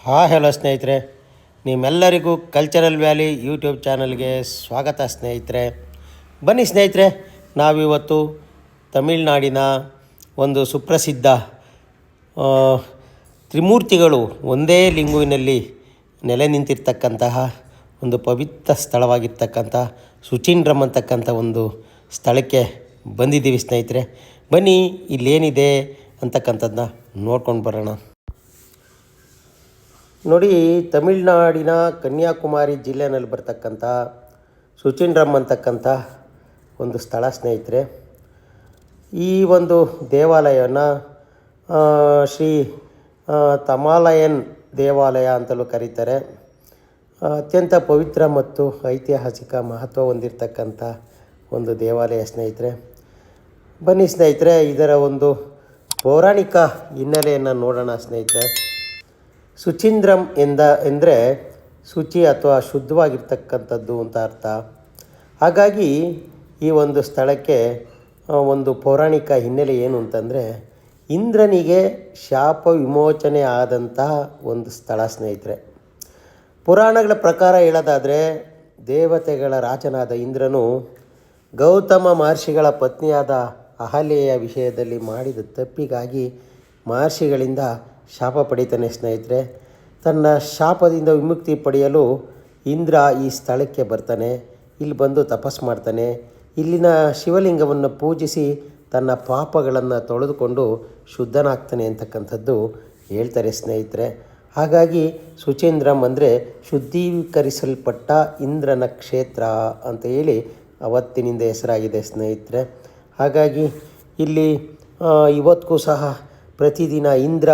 Hello ಸ್ನೇಹಿತರೆ, ನಿಮ್ಮೆಲ್ಲರಿಗೂ cultural valley YouTube ಚಾನಲ್ಗೆ ಸ್ವಾಗತ ಸ್ನೇಹಿತರೆ. ಬನ್ನಿ ಸ್ನೇಹಿತರೆ, ನಾವಿವತ್ತು ತಮಿಳುನಾಡಿನ ಒಂದು ಸುಪ್ರಸಿದ್ಧ ತ್ರಿಮೂರ್ತಿಗಳು ಒಂದೇ ಲಿಂಗುವಿನಲ್ಲಿ ನೆಲೆ ನಿಂತಿರ್ತಕ್ಕಂತಹ ಒಂದು ಪವಿತ್ರ ಸ್ಥಳವಾಗಿರ್ತಕ್ಕಂಥ ಸುಚೀಂದ್ರಂ ಅಂತಕ್ಕಂಥ ಒಂದು ಸ್ಥಳಕ್ಕೆ ಬಂದಿದ್ದೀವಿ ಸ್ನೇಹಿತರೆ. ಬನ್ನಿ, ಇಲ್ಲೇನಿದೆ ಅಂತಕ್ಕಂಥದ್ದನ್ನ ನೋಡ್ಕೊಂಡು ಬರೋಣ. ನೋಡಿ, ತಮಿಳುನಾಡಿನ ಕನ್ಯಾಕುಮಾರಿ ಜಿಲ್ಲೆಯಲ್ಲಿ ಬರ್ತಕ್ಕಂಥ ಸುಚೀಂದ್ರಂ ಅಂತಕ್ಕಂಥ ಒಂದು ಸ್ಥಳ ಸ್ನೇಹಿತರೆ. ಈ ಒಂದು ದೇವಾಲಯವನ್ನು ಶ್ರೀ ತಮಾಲಯನ್ ದೇವಾಲಯ ಅಂತಲೂ ಕರೀತಾರೆ. ಅತ್ಯಂತ ಪವಿತ್ರ ಮತ್ತು ಐತಿಹಾಸಿಕ ಮಹತ್ವ ಹೊಂದಿರತಕ್ಕಂಥ ಒಂದು ದೇವಾಲಯ ಸ್ನೇಹಿತರೆ. ಬನ್ನಿ ಸ್ನೇಹಿತರೆ, ಇದರ ಒಂದು ಪೌರಾಣಿಕ ಹಿನ್ನೆಲೆಯನ್ನು ನೋಡೋಣ ಸ್ನೇಹಿತರೆ. ಸುಚೀಂದ್ರಂ ಎಂದರೆ ಶುಚಿ ಅಥವಾ ಶುದ್ಧವಾಗಿರ್ತಕ್ಕಂಥದ್ದು ಅಂತ ಅರ್ಥ. ಹಾಗಾಗಿ ಈ ಒಂದು ಸ್ಥಳಕ್ಕೆ ಒಂದು ಪೌರಾಣಿಕ ಹಿನ್ನೆಲೆ ಏನು ಅಂತಂದರೆ, ಇಂದ್ರನಿಗೆ ಶಾಪ ವಿಮೋಚನೆ ಆದಂತಹ ಒಂದು ಸ್ಥಳ ಸ್ನೇಹಿತರೆ. ಪುರಾಣಗಳ ಪ್ರಕಾರ ಹೇಳೋದಾದರೆ, ದೇವತೆಗಳ ರಾಜನಾದ ಇಂದ್ರನು ಗೌತಮ ಮಹರ್ಷಿಗಳ ಪತ್ನಿಯಾದ ಅಹಲ್ಯೆಯ ವಿಷಯದಲ್ಲಿ ಮಾಡಿದ ತಪ್ಪಿಗಾಗಿ ಮಹರ್ಷಿಗಳಿಂದ ಶಾಪ ಪಡಿತಾನೆ ಸ್ನೇಹಿತರೆ. ತನ್ನ ಶಾಪದಿಂದ ವಿಮುಕ್ತಿ ಪಡೆಯಲು ಇಂದ್ರ ಈ ಸ್ಥಳಕ್ಕೆ ಬರ್ತಾನೆ. ಇಲ್ಲಿ ಬಂದು ತಪಸ್ಸು ಮಾಡ್ತಾನೆ. ಇಲ್ಲಿನ ಶಿವಲಿಂಗವನ್ನು ಪೂಜಿಸಿ ತನ್ನ ಪಾಪಗಳನ್ನು ತೊಳೆದುಕೊಂಡು ಶುದ್ಧನಾಗ್ತಾನೆ ಅಂತಕ್ಕಂಥದ್ದು ಹೇಳ್ತಾರೆ ಸ್ನೇಹಿತರೆ. ಹಾಗಾಗಿ ಸುಚೀಂದ್ರಂ ಅಂದರೆ ಶುದ್ಧೀಕರಿಸಲ್ಪಟ್ಟ ಇಂದ್ರನ ಕ್ಷೇತ್ರ ಅಂತ ಹೇಳಿ ಅವತ್ತಿನಿಂದ ಹೆಸರಾಗಿದೆ ಸ್ನೇಹಿತರೆ. ಹಾಗಾಗಿ ಇಲ್ಲಿ ಇವತ್ತಿಗೂ ಸಹ ಪ್ರತಿದಿನ ಇಂದ್ರ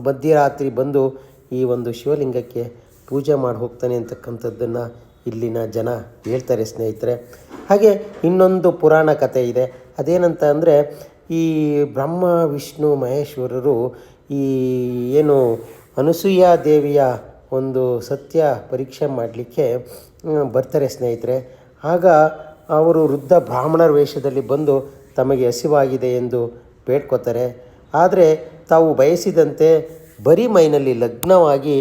ಮಧ್ಯರಾತ್ರಿ ಬಂದು ಈ ಒಂದು ಶಿವಲಿಂಗಕ್ಕೆ ಪೂಜೆ ಮಾಡಿ ಹೋಗ್ತಾನೆ ಅಂತಕ್ಕಂಥದ್ದನ್ನು ಇಲ್ಲಿನ ಜನ ಹೇಳ್ತಾರೆ ಸ್ನೇಹಿತರೆ. ಹಾಗೆ ಇನ್ನೊಂದು ಪುರಾಣ ಕಥೆ ಇದೆ. ಅದೇನಂತ ಅಂದರೆ, ಈ ಬ್ರಹ್ಮ ವಿಷ್ಣು ಮಹೇಶ್ವರರು ಈ ಏನು ಅನಸೂಯ ದೇವಿಯ ಒಂದು ಸತ್ಯ ಪರೀಕ್ಷೆ ಮಾಡಲಿಕ್ಕೆ ಬರ್ತಾರೆ ಸ್ನೇಹಿತರೆ. ಆಗ ಅವರು ವೃದ್ಧ ಬ್ರಾಹ್ಮಣರ ವೇಷದಲ್ಲಿ ಬಂದು ತಮಗೆ ಹಸಿವಾಗಿದೆ ಎಂದು ಬೇಡ್ಕೋತಾರೆ. ಆದರೆ ತಾವು ಬಯಸಿದಂತೆ ಬರೀ ಮೈನಲ್ಲಿ ಲಗ್ನವಾಗಿ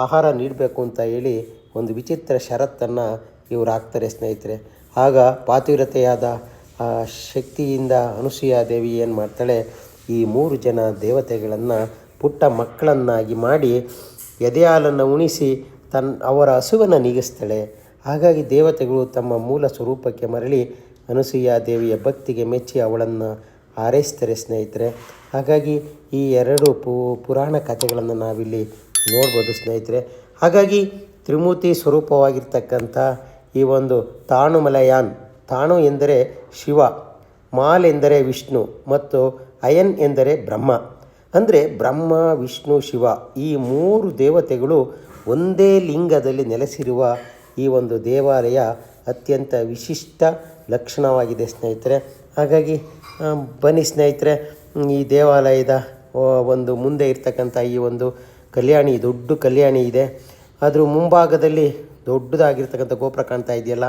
ಆಹಾರ ನೀಡಬೇಕು ಅಂತ ಹೇಳಿ ಒಂದು ವಿಚಿತ್ರ ಷರತ್ತನ್ನು ಇವರು ಹಾಕ್ತಾರೆ ಸ್ನೇಹಿತರೆ. ಆಗ ಪಾತಿವ್ರತೆಯಾದ ಆ ಶಕ್ತಿಯಿಂದ ಅನಸೂಯ ದೇವಿ ಏನು ಮಾಡ್ತಾಳೆ, ಈ 3 ಜನ ದೇವತೆಗಳನ್ನು ಪುಟ್ಟ ಮಕ್ಕಳನ್ನಾಗಿ ಮಾಡಿ ಎದೆ ಹಾಲನ್ನು ಉಣಿಸಿ ಅವರ ಹಸುವನ್ನು ನೀಗಿಸ್ತಾಳೆ. ಹಾಗಾಗಿ ದೇವತೆಗಳು ತಮ್ಮ ಮೂಲ ಸ್ವರೂಪಕ್ಕೆ ಮರಳಿ ಅನಸೂಯ ದೇವಿಯ ಭಕ್ತಿಗೆ ಮೆಚ್ಚಿ ಅವಳನ್ನು ಹಾರೈಸ್ತಾರೆ ಸ್ನೇಹಿತರೆ. ಹಾಗಾಗಿ ಈ 2 ಪುರಾಣ ಕಥೆಗಳನ್ನು ನಾವಿಲ್ಲಿ ನೋಡ್ಬೋದು ಸ್ನೇಹಿತರೆ. ಹಾಗಾಗಿ ತ್ರಿಮೂರ್ತಿ ಸ್ವರೂಪವಾಗಿರ್ತಕ್ಕಂಥ ಈ ಒಂದು ತಾಣುಮಲಯಾನ್, ತಾಣು ಎಂದರೆ ಶಿವ, ಮಾಲ್ ಎಂದರೆ ವಿಷ್ಣು ಮತ್ತು ಅಯನ್ ಎಂದರೆ ಬ್ರಹ್ಮ. ಅಂದರೆ ಬ್ರಹ್ಮ, ವಿಷ್ಣು, ಶಿವ ಈ 3 ದೇವತೆಗಳು ಒಂದೇ ಲಿಂಗದಲ್ಲಿ ನೆಲೆಸಿರುವ ಈ ಒಂದು ದೇವಾಲಯ ಅತ್ಯಂತ ವಿಶಿಷ್ಟ ಲಕ್ಷಣವಾಗಿದೆ ಸ್ನೇಹಿತರೆ. ಹಾಗಾಗಿ ಬನ್ನಿ ಸ್ನೇಹಿತರೆ, ಈ ದೇವಾಲಯದ ಒಂದು ಮುಂದೆ ಇರ್ತಕ್ಕಂಥ ಈ ಒಂದು ಕಲ್ಯಾಣಿ, ದೊಡ್ಡ ಕಲ್ಯಾಣಿ ಇದೆ. ಅದ್ರ ಮುಂಭಾಗದಲ್ಲಿ ದೊಡ್ಡದಾಗಿರ್ತಕ್ಕಂಥ ಗೋಪುರ ಕಾಣ್ತಾ ಇದೆಯಲ್ಲ,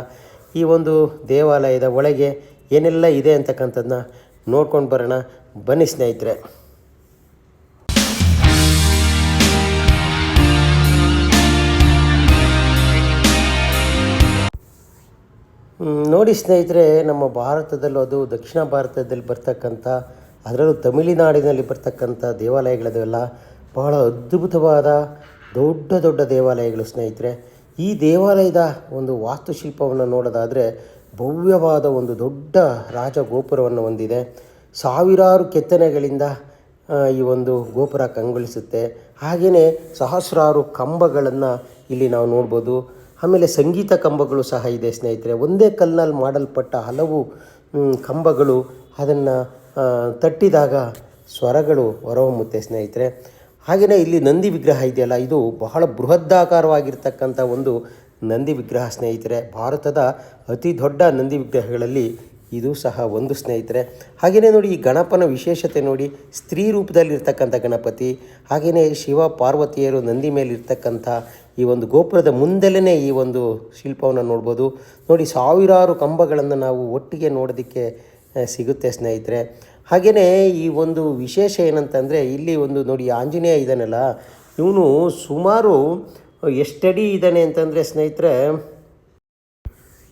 ಈ ಒಂದು ದೇವಾಲಯದ ಒಳಗೆ ಏನೆಲ್ಲ ಇದೆ ಅಂತಕ್ಕಂಥದ್ದನ್ನ ನೋಡ್ಕೊಂಡು ಬರೋಣ. ಬನ್ನಿ ಸ್ನೇಹಿತರೆ. ನೋಡಿ ಸ್ನೇಹಿತರೆ, ನಮ್ಮ ಭಾರತದಲ್ಲೂ ಅದು ದಕ್ಷಿಣ ಭಾರತದಲ್ಲಿ ಬರ್ತಕ್ಕಂಥ, ಅದರಲ್ಲೂ ತಮಿಳುನಾಡಿನಲ್ಲಿ ಬರ್ತಕ್ಕಂಥ ದೇವಾಲಯಗಳದೆಲ್ಲ ಬಹಳ ಅದ್ಭುತವಾದ ದೊಡ್ಡ ದೊಡ್ಡ ದೇವಾಲಯಗಳು ಸ್ನೇಹಿತರೆ. ಈ ದೇವಾಲಯದ ಒಂದು ವಾಸ್ತುಶಿಲ್ಪವನ್ನು ನೋಡೋದಾದರೆ, ಭವ್ಯವಾದ ಒಂದು ದೊಡ್ಡ ರಾಜಗೋಪುರವನ್ನು ಹೊಂದಿದೆ. ಸಾವಿರಾರು ಕೆತ್ತನೆಗಳಿಂದ ಈ ಒಂದು ಗೋಪುರ ಕಂಗೊಳಿಸುತ್ತೆ. ಹಾಗೆಯೇ ಸಹಸ್ರಾರು ಕಂಬಗಳನ್ನು ಇಲ್ಲಿ ನಾವು ನೋಡ್ಬೋದು. ಆಮೇಲೆ ಸಂಗೀತ ಕಂಬಗಳು ಸಹ ಇದೆ ಸ್ನೇಹಿತರೆ. ಒಂದೇ ಕಲ್ಲಿನಲ್ಲಿ ಮಾಡಲ್ಪಟ್ಟ ಹಲವು ಕಂಬಗಳು, ಅದನ್ನು ತಟ್ಟಿದಾಗ ಸ್ವರಗಳು ಹೊರಹೊಮ್ಮುತ್ತೆ ಸ್ನೇಹಿತರೆ. ಹಾಗೆಯೇ ಇಲ್ಲಿ ನಂದಿ ವಿಗ್ರಹ ಇದೆಯಲ್ಲ, ಇದು ಬಹಳ ಬೃಹದಾಕಾರವಾಗಿರ್ತಕ್ಕಂಥ ಒಂದು ನಂದಿ ವಿಗ್ರಹ ಸ್ನೇಹಿತರೆ. ಭಾರತದ ಅತಿ ದೊಡ್ಡ ನಂದಿ ವಿಗ್ರಹಗಳಲ್ಲಿ ಇದು ಸಹ ಒಂದು ಸ್ನೇಹಿತರೆ. ಹಾಗೆಯೇ ನೋಡಿ, ಈ ಗಣಪನ ವಿಶೇಷತೆ ನೋಡಿ, ಸ್ತ್ರೀ ರೂಪದಲ್ಲಿರ್ತಕ್ಕಂಥ ಗಣಪತಿ. ಹಾಗೆಯೇ ಶಿವ ಪಾರ್ವತಿಯರು ನಂದಿ ಮೇಲಿರ್ತಕ್ಕಂಥ ಈ ಒಂದು ಗೋಪುರದ ಮುಂದೆಲೇ ಈ ಒಂದು ಶಿಲ್ಪವನ್ನು ನೋಡ್ಬೋದು. ನೋಡಿ, ಸಾವಿರಾರು ಕಂಬಗಳನ್ನು ನಾವು ಒಟ್ಟಿಗೆ ನೋಡೋದಕ್ಕೆ ಸಿಗುತ್ತೆ ಸ್ನೇಹಿತರೆ. ಹಾಗೆಯೇ ಈ ಒಂದು ವಿಶೇಷ ಏನಂತಂದರೆ, ಇಲ್ಲಿ ಒಂದು ನೋಡಿ ಆಂಜನೇಯ ಇದ್ದಾನಲ್ಲ, ಇವನು ಸುಮಾರು ಎಷ್ಟಡಿ ಇದ್ದಾನೆ ಅಂತಂದರೆ ಸ್ನೇಹಿತರೆ,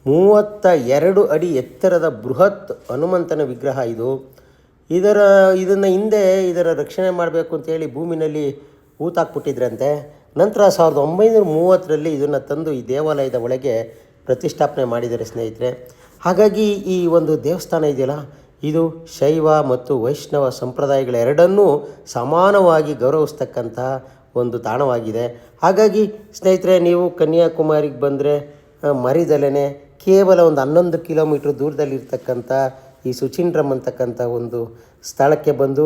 32 ಅಡಿ ಎತ್ತರದ ಬೃಹತ್ ಹನುಮಂತನ ವಿಗ್ರಹ ಇದು. ಇದನ್ನು ಹಿಂದೆ ಇದರ ರಕ್ಷಣೆ ಮಾಡಬೇಕು ಅಂತೇಳಿ ಭೂಮಿನಲ್ಲಿ ಹೂತಾಕ್ಬಿಟ್ಟಿದ್ರಂತೆ. ನಂತರ 1930ರಲ್ಲಿ ಇದನ್ನು ತಂದು ಈ ದೇವಾಲಯದ ಒಳಗೆ ಪ್ರತಿಷ್ಠಾಪನೆ ಮಾಡಿದ್ದಾರೆ ಸ್ನೇಹಿತರೆ. ಹಾಗಾಗಿ ಈ ಒಂದು ದೇವಸ್ಥಾನ ಇದೆಯಲ್ಲ, ಇದು ಶೈವ ಮತ್ತು ವೈಷ್ಣವ ಸಂಪ್ರದಾಯಗಳೆರಡನ್ನೂ ಸಮಾನವಾಗಿ ಗೌರವಿಸ್ತಕ್ಕಂಥ ಒಂದು ತಾಣವಾಗಿದೆ. ಹಾಗಾಗಿ ಸ್ನೇಹಿತರೆ, ನೀವು ಕನ್ಯಾಕುಮಾರಿಗೆ ಬಂದರೆ ಮರಿದಲೇ ಕೇವಲ ಒಂದು 11 ಕಿಲೋಮೀಟ್ರ್ ದೂರದಲ್ಲಿರ್ತಕ್ಕಂಥ ಈ ಸುಚಿಂಡ್ರಮ್ ಅಂತಕ್ಕಂಥ ಒಂದು ಸ್ಥಳಕ್ಕೆ ಬಂದು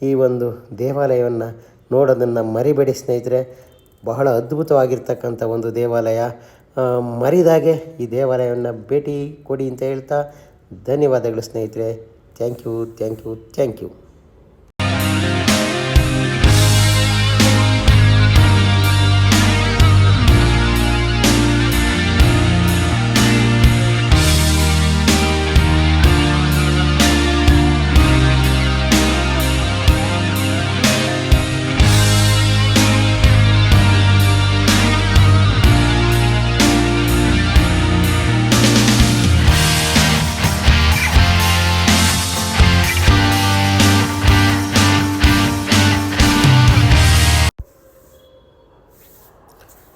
ಈ ಒಂದು ದೇವಾಲಯವನ್ನು ನೋಡೋದನ್ನು ಮರಿಬೇಡಿ ಸ್ನೇಹಿತರೆ. ಬಹಳ ಅದ್ಭುತವಾಗಿರ್ತಕ್ಕಂಥ ಒಂದು ದೇವಾಲಯ. ಮರಿದಾಗೆ ಈ ದೇವಾಲಯವನ್ನು ಭೇಟಿ ಕೊಡಿ ಅಂತ ಹೇಳ್ತಾ ಧನ್ಯವಾದಗಳು ಸ್ನೇಹಿತರೆ. Thank you, thank you, thank you.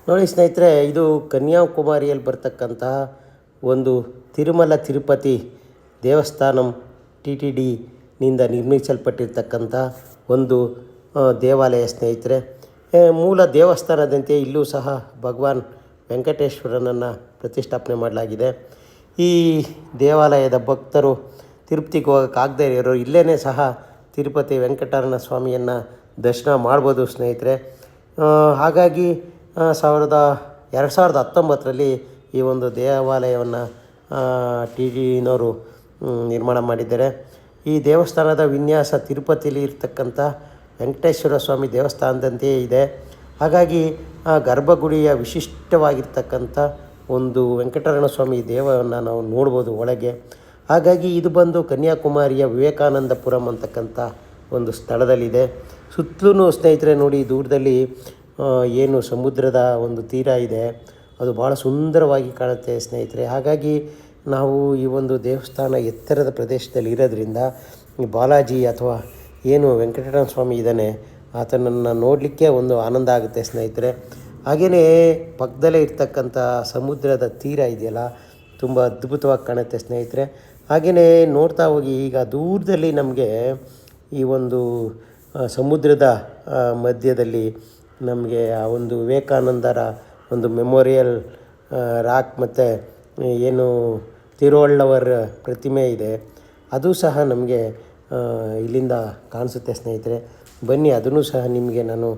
ನೋಡಿ ಸ್ನೇಹಿತರೆ, ಇದು ಕನ್ಯಾಕುಮಾರಿಯಲ್ಲಿ ಬರ್ತಕ್ಕಂತಹ ಒಂದು ತಿರುಮಲ ತಿರುಪತಿ ದೇವಸ್ಥಾನಂ TTDನಿಂದ ನಿರ್ಮಿಸಲ್ಪಟ್ಟಿರ್ತಕ್ಕಂಥ ಒಂದು ದೇವಾಲಯ ಸ್ನೇಹಿತರೆ. ಮೂಲ ದೇವಸ್ಥಾನದಂತೆ ಇಲ್ಲೂ ಸಹ ಭಗವಾನ್ ವೆಂಕಟೇಶ್ವರನನ್ನು ಪ್ರತಿಷ್ಠಾಪನೆ ಮಾಡಲಾಗಿದೆ. ಈ ದೇವಾಲಯದ ಭಕ್ತರು ತಿರುಪತಿಗೆ ಹೋಗೋಕ್ಕಾಗದೇ ಇರೋರು ಇಲ್ಲೇ ಸಹ ತಿರುಪತಿ ವೆಂಕಟರಮಣ ಸ್ವಾಮಿಯನ್ನು ದರ್ಶನ ಮಾಡ್ಬೋದು ಸ್ನೇಹಿತರೆ. ಹಾಗಾಗಿ 2019ರಲ್ಲಿ ಈ ಒಂದು ದೇವಾಲಯವನ್ನು TTDನವರು ನಿರ್ಮಾಣ ಮಾಡಿದ್ದಾರೆ. ಈ ದೇವಸ್ಥಾನದ ವಿನ್ಯಾಸ ತಿರುಪತಿಲಿ ಇರ್ತಕ್ಕಂಥ ವೆಂಕಟೇಶ್ವರ ಸ್ವಾಮಿ ದೇವಸ್ಥಾನದಂತೆಯೇ ಇದೆ. ಹಾಗಾಗಿ ಆ ಗರ್ಭಗುಡಿಯ ವಿಶಿಷ್ಟವಾಗಿರ್ತಕ್ಕಂಥ ಒಂದು ವೆಂಕಟರಮಣ ಸ್ವಾಮಿ ದೇವವನ್ನು ನಾವು ನೋಡ್ಬೋದು ಒಳಗೆ. ಹಾಗಾಗಿ ಇದು ಬಂದು ಕನ್ಯಾಕುಮಾರಿಯ ವಿವೇಕಾನಂದಪುರಂ ಅಂತಕ್ಕಂಥ ಒಂದು ಸ್ಥಳದಲ್ಲಿದೆ. ಸುತ್ತಲೂ ಸ್ನೇಹಿತರೆ ನೋಡಿ, ದೂರದಲ್ಲಿ ಏನು ಸಮುದ್ರದ ಒಂದು ತೀರ ಇದೆ, ಅದು ಭಾಳ ಸುಂದರವಾಗಿ ಕಾಣುತ್ತೆ ಸ್ನೇಹಿತರೆ. ಹಾಗಾಗಿ ನಾವು ಈ ಒಂದು ದೇವಸ್ಥಾನ ಎತ್ತರದ ಪ್ರದೇಶದಲ್ಲಿ ಇರೋದ್ರಿಂದ ಬಾಲಾಜಿ ಅಥವಾ ಏನು ವೆಂಕಟರಮಣ ಸ್ವಾಮಿ ಇದ್ದಾನೆ ಆತನನ್ನು ನೋಡಲಿಕ್ಕೆ ಒಂದು ಆನಂದ ಆಗುತ್ತೆ ಸ್ನೇಹಿತರೆ. ಹಾಗೆಯೇ ಪಕ್ಕದಲ್ಲೇ ಇರ್ತಕ್ಕಂಥ ಸಮುದ್ರದ ತೀರ ಇದೆಯಲ್ಲ, ತುಂಬ ಅದ್ಭುತವಾಗಿ ಕಾಣುತ್ತೆ ಸ್ನೇಹಿತರೆ. ಹಾಗೆಯೇ ನೋಡ್ತಾ ಹೋಗಿ, ಈಗ ದೂರದಲ್ಲಿ ನಮಗೆ ಈ ಒಂದು ಸಮುದ್ರದ ಮಧ್ಯದಲ್ಲಿ ನಮಗೆ ಆ ಒಂದು ವಿವೇಕಾನಂದರ ಒಂದು ಮೆಮೋರಿಯಲ್ ರಾಕ್ ಮತ್ತು ಏನು ತಿರುವಳ್ಳವರ ಪ್ರತಿಮೆ ಇದೆ, ಅದು ಸಹ ನಮಗೆ ಇಲ್ಲಿಂದ ಕಾಣಿಸುತ್ತೆ ಸ್ನೇಹಿತರೆ. ಬನ್ನಿ, ಅದನ್ನು ಸಹ ನಿಮಗೆ ನಾನು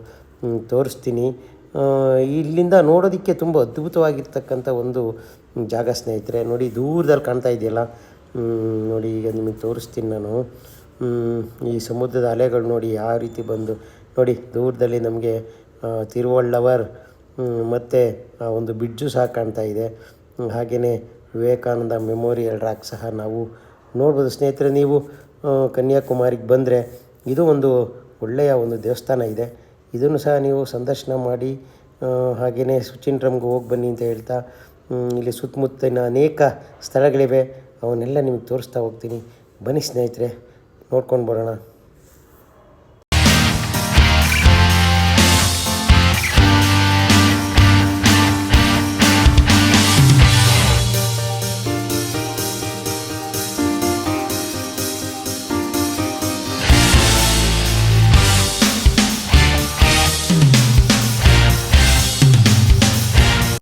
ತೋರಿಸ್ತೀನಿ. ಇಲ್ಲಿಂದ ನೋಡೋದಕ್ಕೆ ತುಂಬ ಅದ್ಭುತವಾಗಿರ್ತಕ್ಕಂಥ ಒಂದು ಜಾಗ ಸ್ನೇಹಿತರೆ. ನೋಡಿ, ದೂರದಲ್ಲಿ ಕಾಣ್ತಾ ಇದೆಯಲ್ಲ, ನೋಡಿ ಈಗ ನಿಮಗೆ ತೋರಿಸ್ತೀನಿ ನಾನು. ಈ ಸಮುದ್ರದ ಅಲೆಗಳು ನೋಡಿ ಯಾವ ರೀತಿ ಬಂದು, ನೋಡಿ ದೂರದಲ್ಲಿ ನಮಗೆ ತಿರುವಳ್ಳವರ್ ಮತ್ತು ಒಂದು ಬ್ರಿಡ್ಜು ಸಹ ಕಾಣ್ತಾ ಇದೆ. ಹಾಗೆಯೇ ವಿವೇಕಾನಂದ ಮೆಮೋರಿಯಲ್ ರಾಕ್ ಸಹ ನಾವು ನೋಡ್ಬೋದು ಸ್ನೇಹಿತರೆ. ನೀವು ಕನ್ಯಾಕುಮಾರಿಗೆ ಬಂದರೆ ಇದು ಒಂದು ಒಳ್ಳೆಯ ಒಂದು ದೇವಸ್ಥಾನ ಇದೆ, ಇದನ್ನು ಸಹ ನೀವು ಸಂದರ್ಶನ ಮಾಡಿ. ಹಾಗೆಯೇ ಸುಚಿಂಡ್ರಮ್ಗೆ ಹೋಗಿ ಬನ್ನಿ ಅಂತ ಹೇಳ್ತಾ, ಇಲ್ಲಿ ಸುತ್ತಮುತ್ತಲಿನ ಅನೇಕ ಸ್ಥಳಗಳಿವೆ, ಅವನ್ನೆಲ್ಲ ನಿಮಗೆ ತೋರಿಸ್ತಾ ಹೋಗ್ತೀನಿ. ಬನ್ನಿ ಸ್ನೇಹಿತರೆ, ನೋಡ್ಕೊಂಡು ಬರೋಣ.